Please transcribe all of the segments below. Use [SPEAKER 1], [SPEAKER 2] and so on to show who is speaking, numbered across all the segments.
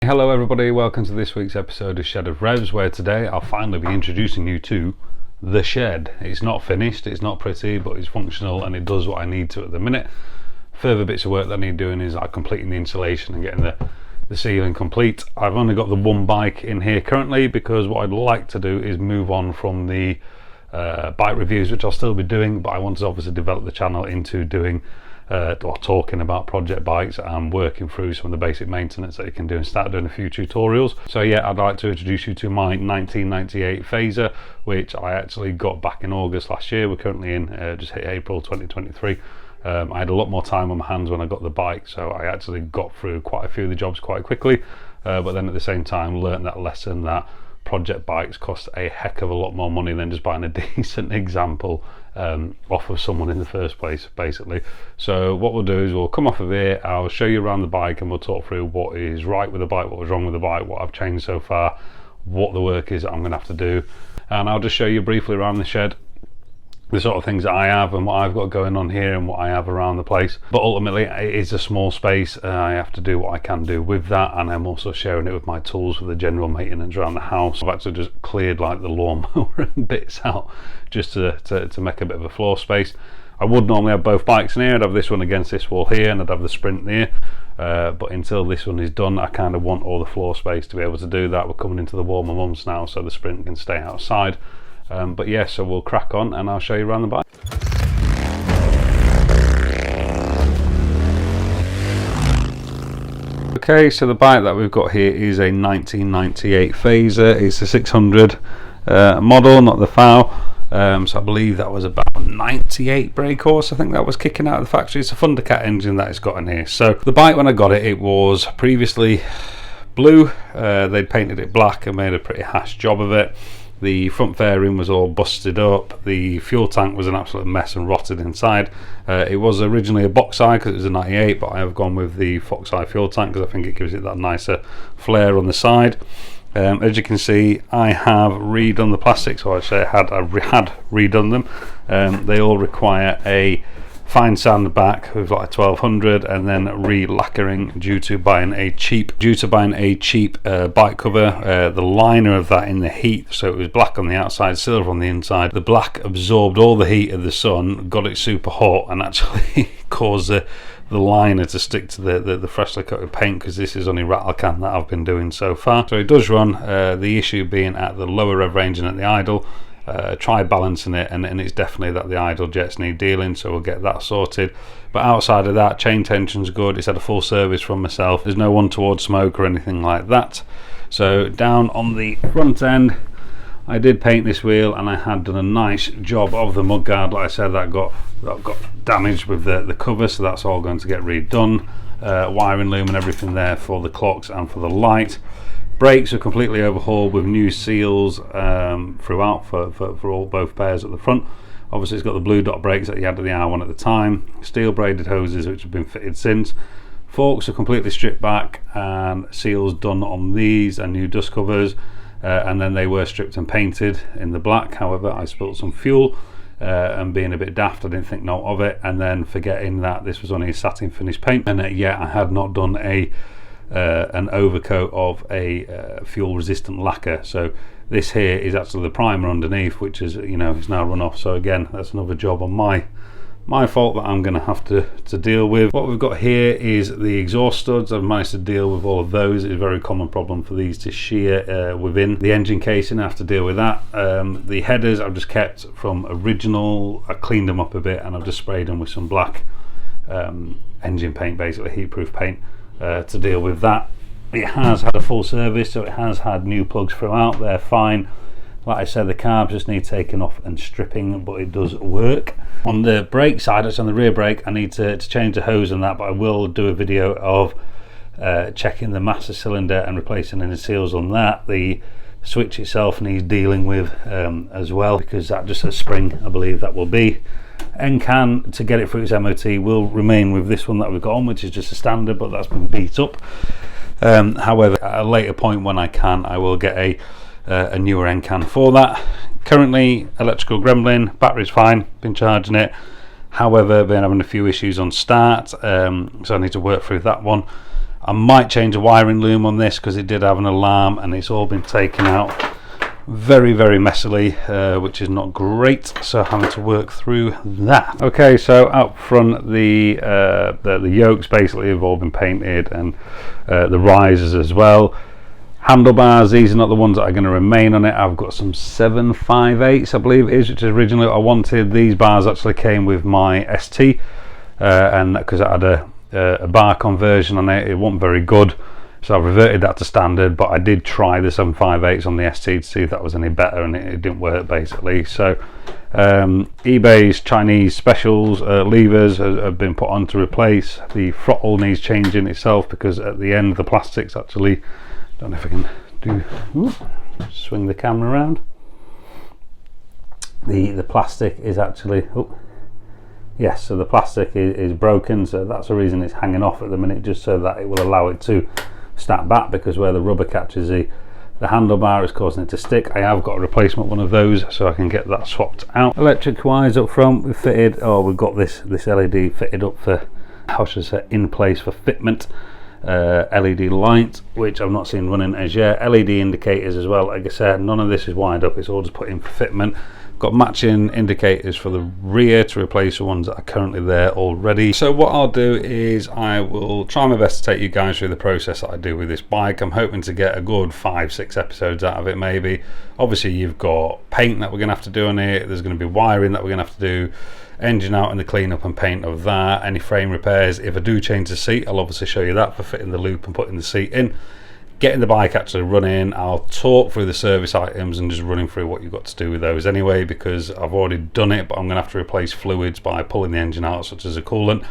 [SPEAKER 1] Hello everybody, welcome to this week's episode of Shed of Revs, where today I'll finally be introducing you to the shed. It's not finished, it's not pretty, but it's functional and it does what I need to at the minute. Further bits of work that I need doing is like completing the insulation and getting the ceiling complete. I've only got the one bike in here currently because what I'd like to do is move on from the bike reviews, which I'll still be doing, but I want to obviously develop the channel into doing or talking about project bikes and working through some of the basic maintenance that you can do and start doing a few tutorials. So yeah, I'd like to introduce you to my 1998 Fazer, which I actually got back in August last year. We're currently in just hit April 2023. I had a lot more time on my hands when I got the bike, so I actually got through quite a few of the jobs quite quickly, but then at the same time learned that lesson that project bikes cost a heck of a lot more money than just buying a decent example off of someone in the first place, basically. So what we'll do is we'll come off of here, I'll show you around the bike and we'll talk through what is right with the bike, what was wrong with the bike, what I've changed so far, what the work is that I'm going to have to do, and I'll just show you briefly around the shed the sort of things that I have and what I've got going on here and what I have around the place. But ultimately it is a small space, I have to do what I can do with that, and I'm also sharing it with my tools for the general maintenance around the house. I've actually just cleared like the lawnmower and bits out just to make a bit of a floor space. I would normally have both bikes in here, I'd have this one against this wall here and I'd have the Sprint there, but until this one is done I kind of want all the floor space to be able to do that. We're coming into the warmer months now, so the Sprint can stay outside. But yeah, so we'll crack on and I'll show you around the bike. Okay, so the bike that we've got here is a 1998 Fazer. It's a 600 model, not the FAO. So I believe that was about 98 brake horse, I think that was kicking out of the factory. It's a Thundercat engine that it's got in here. So the bike, when I got it, it was previously blue. They'd painted it black and made a pretty hash job of it. The front fairing was all busted up, the fuel tank was an absolute mess and rotted inside. It was originally a box eye because it was a 98, but I have gone with the fox eye fuel tank because I think it gives it that nicer flare on the side. As you can see, I have redone the plastic, so I say I had redone them. They all require a fine sand back with like a 1200 and then re-lacquering due to buying a cheap bike cover. The liner of that in the heat, so it was black on the outside, silver on the inside. The black absorbed all the heat of the sun, got it super hot, and actually caused the liner to stick to the freshly coated paint, because this is only rattle can that I've been doing so far. So it does run, the issue being at the lower rev range and at the idle. Try balancing it, and it's definitely that the idle jets need dealing, so we'll get that sorted. But outside of that, chain tension's good. It's had a full service from myself. There's no untoward smoke or anything like that. So down on the front end, I did paint this wheel and I had done a nice job of the mudguard. Like I said, that got damaged with the cover, so that's all going to get redone. Wiring loom and everything there for the clocks and for the light. Brakes are completely overhauled with new seals throughout for both pairs at the front. Obviously it's got the blue dot brakes that you had at the R1 at the time. Steel braided hoses which have been fitted since. Forks are completely stripped back and seals done on these and new dust covers, and then they were stripped and painted in the black. However, I spilt some fuel and being a bit daft I didn't think note of it, and then forgetting that this was only a satin finish paint, and yet I had not done an overcoat of a fuel resistant lacquer. So this here is actually the primer underneath, which is, you know, it's now run off. So again, that's another job on my fault that I'm going to have to deal with. What we've got here is the exhaust studs. I've managed to deal with all of those. It's a very common problem for these to shear within the engine casing. I have to deal with that. The headers I've just kept from original. I cleaned them up a bit and I've just sprayed them with some black engine paint, basically heat-proof paint, to deal with that. It has had a full service, so it has had new plugs throughout. They're fine. Like I said, the carbs just need taking off and stripping, but it does work. On the brake side, it's on the rear brake, I need to change the hose and that, but I will do a video of checking the master cylinder and replacing any seals on that. The switch itself needs dealing with as well, because that just a spring, I believe that will be. N-can, to get it through its MOT, will remain with this one that we've got on, which is just a standard, but that's been beat up. However, at a later point when I can, I will get a newer N-can for that. Currently, electrical gremlin, battery's fine, been charging it. However, been having a few issues on start, so I need to work through that one. I might change a wiring loom on this because it did have an alarm and it's all been taken out very messily, which is not great, so having to work through that. Okay, so out front the yokes basically have all been painted, and the risers as well. Handlebars, these are not the ones that are going to remain on it. I've got some 758s I believe it is, which is originally what I wanted. These bars actually came with my ST, and because I had a bar conversion on it, it wasn't very good, so I reverted that to standard. But I did try the 758s on the ST to see if that was any better, and it didn't work basically. So eBay's Chinese specials levers have been put on to replace. The throttle needs changing itself because at the end the plastic's actually, don't know if I can do, swing the camera around. The plastic is actually, yes, so the plastic is broken, so that's the reason it's hanging off at the minute, just so that it will allow it to snap back, because where the rubber catches the handlebar is causing it to stick. I have got a replacement one of those, so I can get that swapped out. Electric wise up front, we've got this LED fitted up for, how should I say, in place for fitment. LED light, which I've not seen running as yet. LED indicators as well. Like I said, none of this is wired up, it's all just put in for fitment. Got matching indicators for the rear to replace the ones that are currently there already. So what I'll do is I will try my best to take you guys through the process that I do with this bike. I'm hoping to get a good 5-6 episodes out of it maybe. Obviously you've got paint that we're going to have to do on it, there's going to be wiring that we're going to have to do, engine out and the clean up and paint of that, any frame repairs. If I do change the seat, I'll obviously show you that for fitting the loop and putting the seat in. Getting the bike actually running, I'll talk through the service items and just running through what you've got to do with those anyway, because I've already done it, but I'm going to have to replace fluids by pulling the engine out, such as a coolant.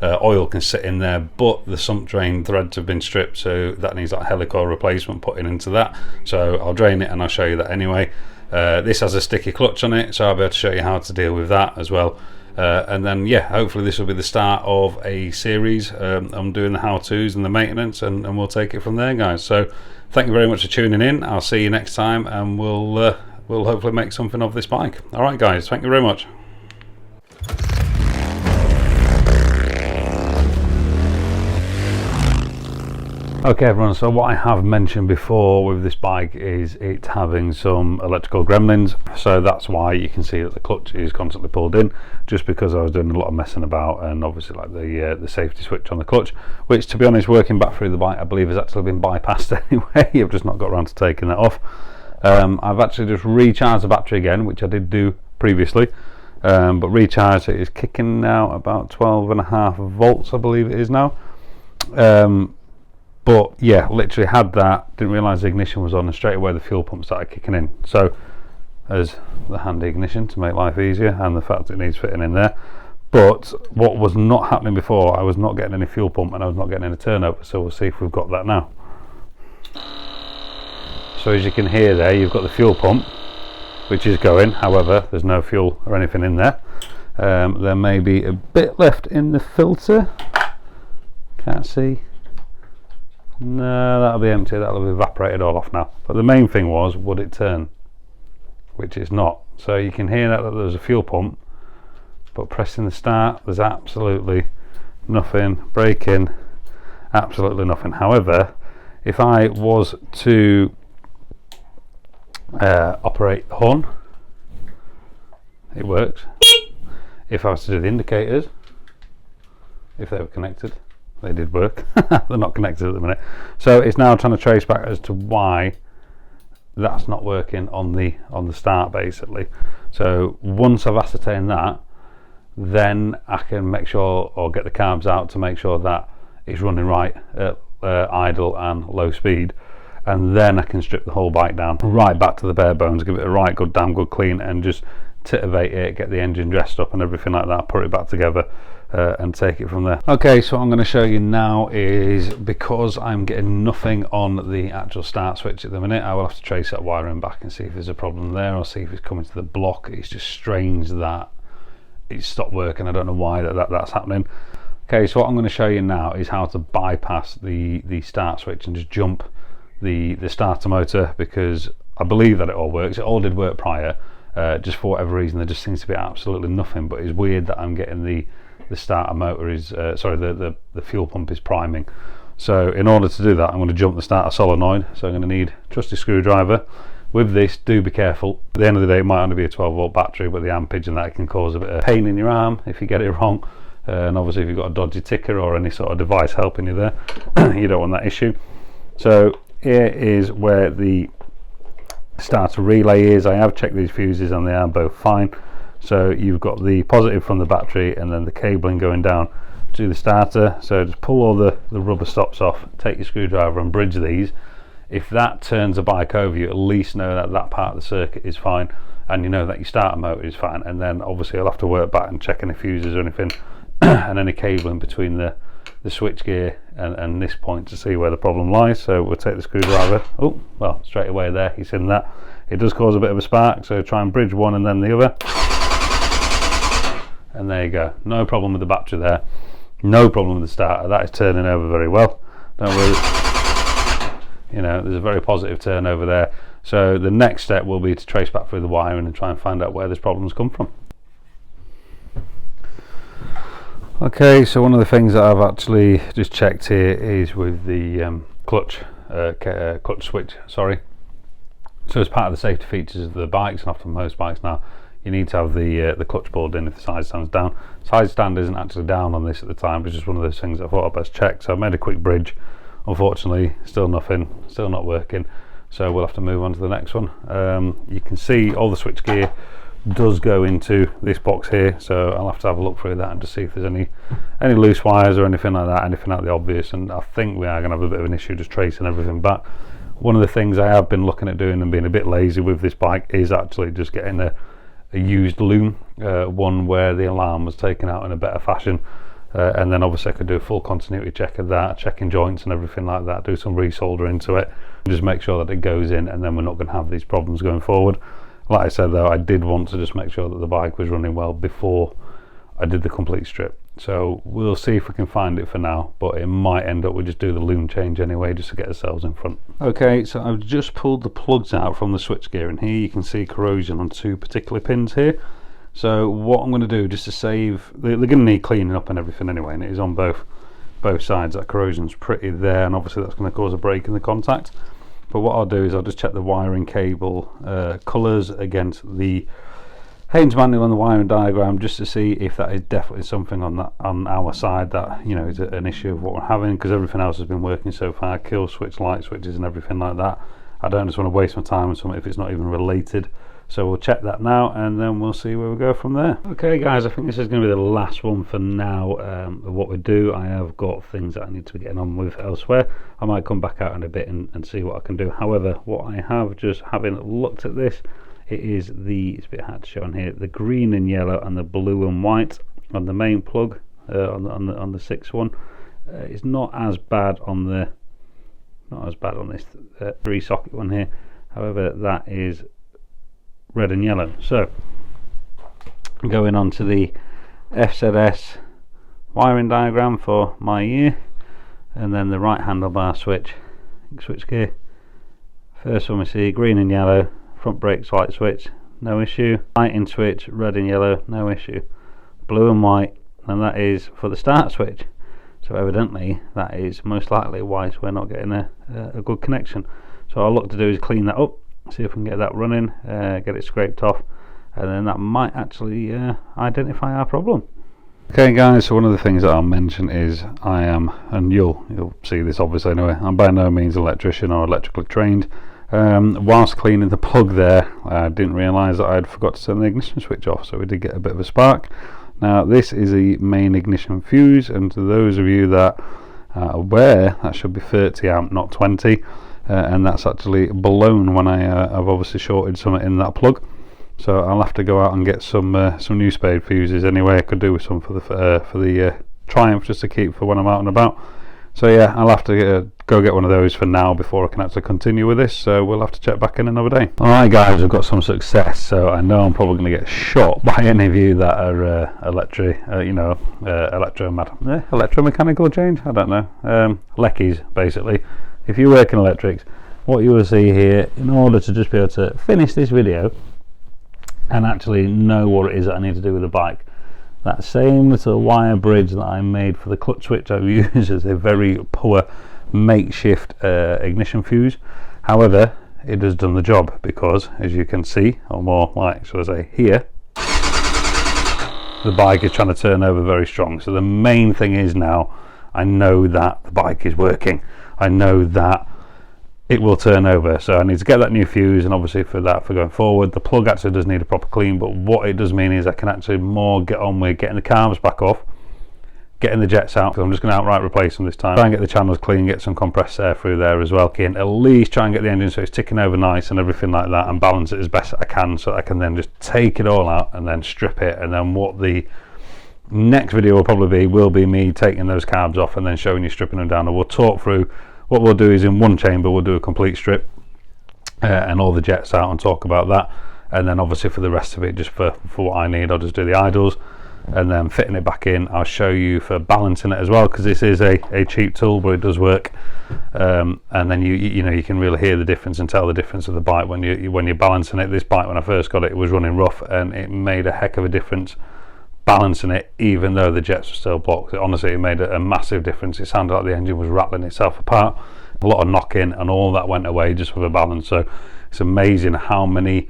[SPEAKER 1] Oil can sit in there, but the sump drain threads have been stripped, so that needs that helicoil replacement putting into that. So I'll drain it and I'll show you that anyway. This has a sticky clutch on it, so I'll be able to show you how to deal with that as well. And then yeah, hopefully this will be the start of a series. I'm doing the how-tos and the maintenance, and we'll take it from there, guys. So thank you very much for tuning in. I'll see you next time, and we'll hopefully make something of this bike. All right guys, thank you very much. Okay everyone, so what I have mentioned before with this bike is it's having some electrical gremlins, so that's why you can see that the clutch is constantly pulled in, just because I was doing a lot of messing about, and obviously like the safety switch on the clutch, which to be honest, working back through the bike, I believe has actually been bypassed anyway. I've just not got around to taking that off. I've actually just recharged the battery again, which I did do previously, but recharged it is kicking now about 12.5 volts I believe it is now. But yeah, literally had that, didn't realise the ignition was on, and straight away the fuel pump started kicking in. So as the handy ignition to make life easier, and the fact it needs fitting in there. But what was not happening before, I was not getting any fuel pump and I was not getting any turnover, so we'll see if we've got that now. So as you can hear there, you've got the fuel pump which is going, however there's no fuel or anything in there. There may be a bit left in the filter, can't see. No, that'll be empty, that'll have evaporated all off now. But the main thing was, would it turn? Which it's not. So you can hear that there's a fuel pump, but pressing the start, there's absolutely nothing. Braking, absolutely nothing. However, if I was to operate the horn, it works. If I was to do the indicators, if they were connected, they did work. They're not connected at the minute, so it's now trying to trace back as to why that's not working on the start basically. So once I've ascertained that, then I can make sure, or get the carbs out to make sure that it's running right at idle and low speed, and then I can strip the whole bike down right back to the bare bones, give it a right good damn good clean, and just titivate it, get the engine dressed up and everything like that, put it back together, and take it from there. Okay, so what I'm going to show you now is, because I'm getting nothing on the actual start switch at the minute, I will have to trace that wiring back and see if there's a problem there, or see if it's coming to the block. It's just strange that it's stopped working. I don't know why that's happening. Okay, so what I'm going to show you now is how to bypass the start switch and just jump the starter motor, because I believe that it all works. It all did work prior, just for whatever reason there just seems to be absolutely nothing. But it's weird that I'm getting the starter motor is sorry, the fuel pump is priming. So in order to do that, I'm going to jump the starter solenoid, so I'm going to need a trusty screwdriver. With this, do be careful. At the end of the day, it might only be a 12 volt battery, but the ampage and that can cause a bit of pain in your arm if you get it wrong. And obviously if you've got a dodgy ticker or any sort of device helping you there, you don't want that issue. So here is where the starter relay is. I have checked these fuses and they are both fine. So you've got the positive from the battery and then the cabling going down to the starter. So just pull all the rubber stops off, take your screwdriver and bridge these. If that turns the bike over, you at least know that that part of the circuit is fine, and you know that your starter motor is fine. And then obviously I'll have to work back and check any fuses or anything and any cabling between the switch gear and this point to see where the problem lies. So we'll take the screwdriver, oh well, straight away there, you seen that it does cause a bit of a spark, so try and bridge one and then the other, and there you go. No problem with the battery there, no problem with the starter. That is turning over very well, don't worry. You know, there's a very positive turnover there. So the next step will be to trace back through the wiring and try and find out where this problem's come from. Okay, so one of the things that I've actually just checked here is with the clutch switch, sorry. So as part of the safety features of the bikes, and often most bikes now, you need to have the clutch board in if the side stand's down. Side stand isn't actually down on this at the time, but it's just one of those things I thought I'd best check. So I made a quick bridge. Unfortunately, still nothing, still not working, so we'll have to move on to the next one. You can see all the switch gear does go into this box here, so I'll have to have a look through that and just see if there's any loose wires or anything like that, anything out of the obvious. And I think we are going to have a bit of an issue just tracing everything back. One of the things I have been looking at doing and being a bit lazy with this bike is actually just getting a used loom, one where the alarm was taken out in a better fashion. And then obviously I could do a full continuity check of that, checking joints and everything like that, do some resolder into it, and just make sure that it goes in, and then we're not going to have these problems going forward. Like I said though, I did want to just make sure that the bike was running well before I did the complete strip. So we'll see if we can find it for now, but it might end up we just do the loom change anyway, just to get ourselves in front. Okay, so I've just pulled the plugs out from the switchgear, and here you can see corrosion on two particular pins here. So what I'm going to do, just to save, they're going to need cleaning up and everything anyway, and it is on both sides. That corrosion's pretty there, and obviously that's going to cause a break in the contact. But what I'll do is I'll just check the wiring cable colours against the Haynes manual and the wiring diagram, just to see if that is definitely something on our side that, you know, is an issue of what we're having, because everything else has been working so far, kill switch, light switches and everything like that. I don't just want to waste my time on something if it's not even related. So we'll check that now, and then we'll see where we go from there. Okay guys, I think this is going to be the last one for now of what we do. I have got things that I need to be getting on with elsewhere. I might come back out in a bit and see what I can do. However, what I have, just having looked at this, it is it's a bit hard to show on here, the green and yellow and the blue and white on the main plug, on the 6th one. It's not as bad on this 3 socket one here. However, that is red and yellow. So going on to the FZS wiring diagram for my ear, and then the right handlebar switch gear. First one we see green and yellow, front brakes light switch, no issue. Lighting switch, red and yellow, no issue. Blue and white, and that is for the start switch. So evidently that is most likely why we're not getting a good connection. So all I'll look to do is clean that up, see if we can get that running, get it scraped off, and then that might actually identify our problem. Okay guys, so one of the things that I'll mention is I am, and you'll see this obviously anyway, I'm by no means an electrician or electrically trained. Whilst cleaning the plug there, I didn't realise that I had forgot to turn the ignition switch off, so we did get a bit of a spark. Now this is a main ignition fuse, and to those of you that are aware, that should be 30 amp, not 20. And that's actually blown when I've obviously shorted something in that plug. So I'll have to go out and get some new spade fuses anyway. I could do with some for the Triumph, just to keep for when I'm out and about. So yeah, I'll have to go get one of those for now before I can actually continue with this. So we'll have to check back in another day. Alright guys, we've got some success. So I know I'm probably going to get shot by any of you that are electromechanical change, I don't know, leckies basically. If you work in electrics, what you will see here, in order to just be able to finish this video and actually know what it is that I need to do with the bike, That same little wire bridge that I made for the clutch switch I've used as a very poor makeshift ignition fuse. However, it has done the job, because as you can see, or more like, shall I say, here, the bike is trying to turn over very strong. So the main thing is now I know that the bike is working. I know that it will turn over, so I need to get that new fuse, and obviously for going forward, the plug actually does need a proper clean, but what it does mean is I can actually more get on with getting the carbs back off, getting the jets out, because I'm just going to outright replace them this time. Try and get the channels clean, get some compressed air through there as well, and at least try and get the engine so it's ticking over nice and everything like that, and balance it as best I can, so I can then just take it all out and then strip it. And then what the next video will be me taking those carbs off and then showing you stripping them down. And we'll talk through what we'll do is in one chamber we'll do a complete strip and all the jets out, and talk about that. And then obviously for the rest of it, just for what I need, I'll just do the idles, and then fitting it back in I'll show you for balancing it as well, because this is a cheap tool, but it does work. And then you know, you can really hear the difference and tell the difference of the bike when you're balancing it. This bike, when I first got it, it was running rough, and it made a heck of a difference balancing it, even though the jets were still blocked. Honestly, it made a massive difference. It sounded like the engine was rattling itself apart. A lot of knocking, and all that went away just with a balance. So it's amazing how many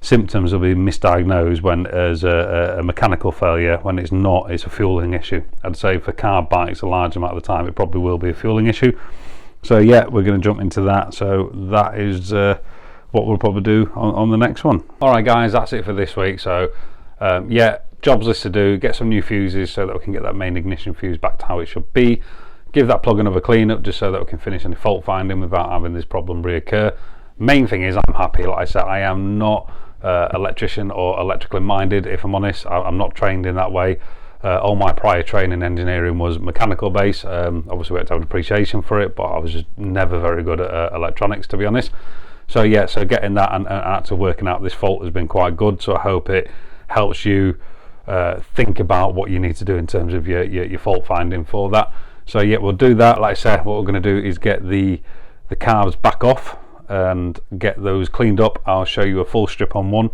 [SPEAKER 1] symptoms will be misdiagnosed when there's a mechanical failure, when it's not. It's a fueling issue. I'd say for carb bikes, a large amount of the time it probably will be a fueling issue. So yeah, we're going to jump into that. So that is what we'll probably do on the next one. Alright guys, that's it for this week. So yeah, jobs list to do, get some new fuses so that we can get that main ignition fuse back to how it should be, give that plug another clean up just so that we can finish any fault finding without having this problem reoccur. Main thing is I'm happy. Like I said, I am not electrician or electrically minded, if I'm honest. I'm not trained in that way. All my prior training engineering was mechanical based. Obviously we had to have an appreciation for it, but I was just never very good at electronics, to be honest. So yeah, so getting that and actually working out this fault has been quite good. So I hope it helps you think about what you need to do in terms of your fault finding for that. So yeah, we'll do that. Like I said, what we're going to do is get the carbs back off and get those cleaned up. I'll show you a full strip on one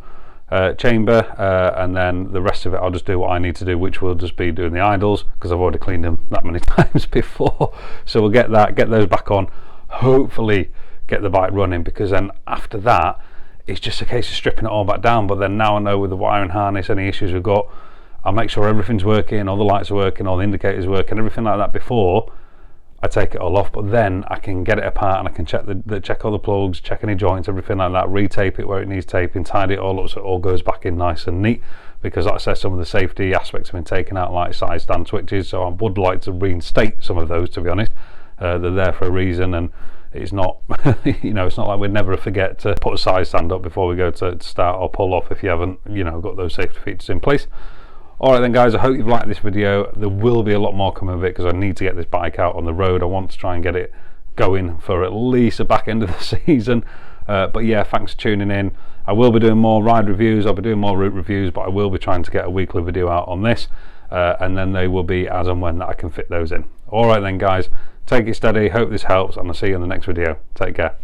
[SPEAKER 1] chamber, and then the rest of it I'll just do what I need to do, which will just be doing the idles, because I've already cleaned them that many times before. So we'll get those back on, hopefully get the bike running, because then after that it's just a case of stripping it all back down. But then now I know with the wiring harness, any issues we've got, I'll make sure everything's working, all the lights are working, all the indicators working, everything like that before I take it all off. But then I can get it apart and I can check all the plugs, check any joints, everything like that, retape it where it needs taping, tidy it all up so it all goes back in nice and neat. Because like I said, some of the safety aspects have been taken out, like side stand switches, so I would like to reinstate some of those, to be honest. They're there for a reason, and it's not you know, it's not like we'd never forget to put a side stand up before we go to start or pull off if you haven't, you know, got those safety features in place. Alright then guys, I hope you've liked this video. There will be a lot more coming of it, because I need to get this bike out on the road. I want to try and get it going for at least the back end of the season. But yeah, thanks for tuning in. I will be doing more ride reviews, I'll be doing more route reviews, but I will be trying to get a weekly video out on this, and then they will be as and when that I can fit those in. Alright then guys, take it steady, hope this helps, and I'll see you in the next video. Take care.